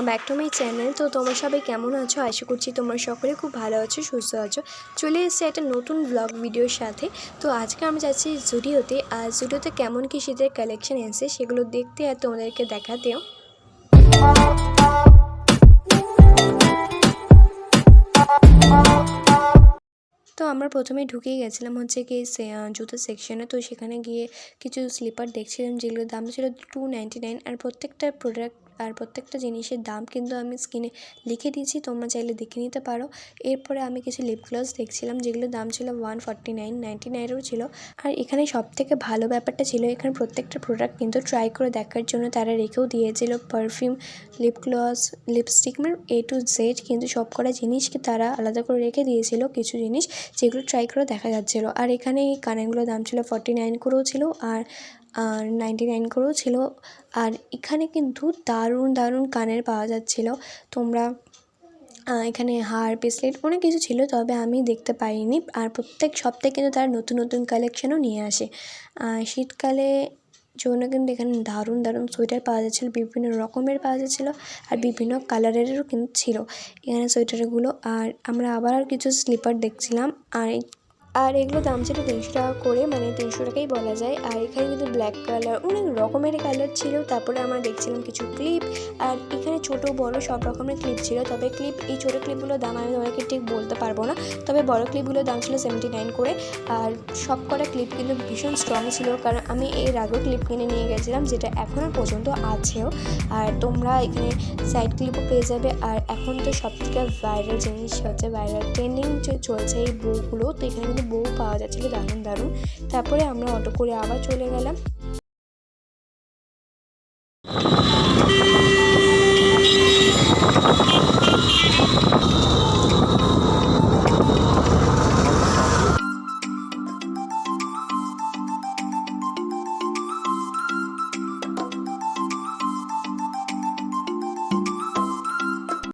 Welcome back to my channel. তো তোমরা সবাই কেমন আছো? আশা করছি তোমরা সকলে খুব ভালো আছো, সুস্থ আছো। চলে এসেছি একটা নতুন ব্লগ ভিডিওর সাথে। তো আজকে আমি যাচ্ছি জুডিওতে। আর জুডিওতে কেমন কি শীতের কালেকশন এসেছে সেগুলো দেখতে আর তোমাদেরকে দেখাতেও। তো আমরা প্রথমেই ঢুকেই গেছিলাম হচ্ছে কি জুতো সেকশনে। তো সেখানে গিয়ে কিছু স্লিপার দেখছিলাম যেগুলোর দাম ছিল 299। আর প্রত্যেকটা প্রোডাক্ট আর প্রত্যেকটা জিনিসের দাম কিন্তু আমি স্ক্রিনে লিখে দিয়েছি, তোমরা চাইলে দেখে নিতে পারো। এরপরে আমি কিছু লিপ গ্লস দেখছিলাম যেগুলোর দাম ছিল 149.99 ছিল। আর এখানে সবথেকে ভালো ব্যাপারটা ছিল এখানে প্রত্যেকটা প্রোডাক্ট কিন্তু ট্রাই করে দেখার জন্য তারা রেখেও দিয়েছিল। পারফিউম, লিপ গ্লস, লিপস্টিক, মানে A to Z কিন্তু সব কটা জিনিসকে তারা আলাদা করে রেখে দিয়েছিল কিছু জিনিস যেগুলো ট্রাই করে দেখা যাচ্ছিলো। আর এখানে এই কানেরগুলোর দাম ছিল 49 করেও ছিল আর 99 করেও ছিল। আর এখানে কিন্তু দারুণ দারুণ কানের পাওয়া যাচ্ছিলো। তোমরা এখানে হার, ব্রেসলেট অনেক কিছু ছিল, তবে আমি দেখতে পাইনি। আর প্রত্যেক সপ্তাহে কিন্তু তারা নতুন নতুন কালেকশানও নিয়ে আসে। শীতকালে জন্য কিন্তু এখানে দারুণ দারুণ সোয়েটার পাওয়া যাচ্ছিলো, বিভিন্ন রকমের পাওয়া যাচ্ছিলো আর বিভিন্ন কালারেরও কিন্তু ছিল এখানে সোয়েটারগুলো। আর আমরা আবার কিছু স্লিপার দেখছিলাম। আর এগুলো দাম ছিল 300 টাকা করে, মানে 300 টাকাই বলা যায়। আর এখানে কিন্তু ব্ল্যাক কালার অনেক রকমের কালার ছিল। তারপরে আমরা দেখছিলাম কিছু ক্লিপ। আর এখানে ছোট বড় সব রকমের ক্লিপ ছিল, তবে এই ছোটো ক্লিপগুলোর দাম আমি তোমাকে ঠিক বলতে পারবো না। তবে বড় ক্লিপগুলোর দাম ছিল 79 করে। আর সব কটা ক্লিপ কিন্তু ভীষণ স্ট্রং ছিল, কারণ আমি এর আগেও ক্লিপ কিনে নিয়ে গেছিলাম, যেটা এখনও পর্যন্ত আছেও। আর তোমরা এখানে সাইড ক্লিপও পেয়ে যাবে। আর এখন তো সবথেকে ভাইরাল জিনিস হচ্ছে, ভাইরাল ট্রেন্ডিং চলছে এই বউগুলো। তো এখানে কিন্তু বউ পাওয়া যাচ্ছিলো দারুণ দারুণ। তারপরে আমরা অটো করে আবার চলে গেলাম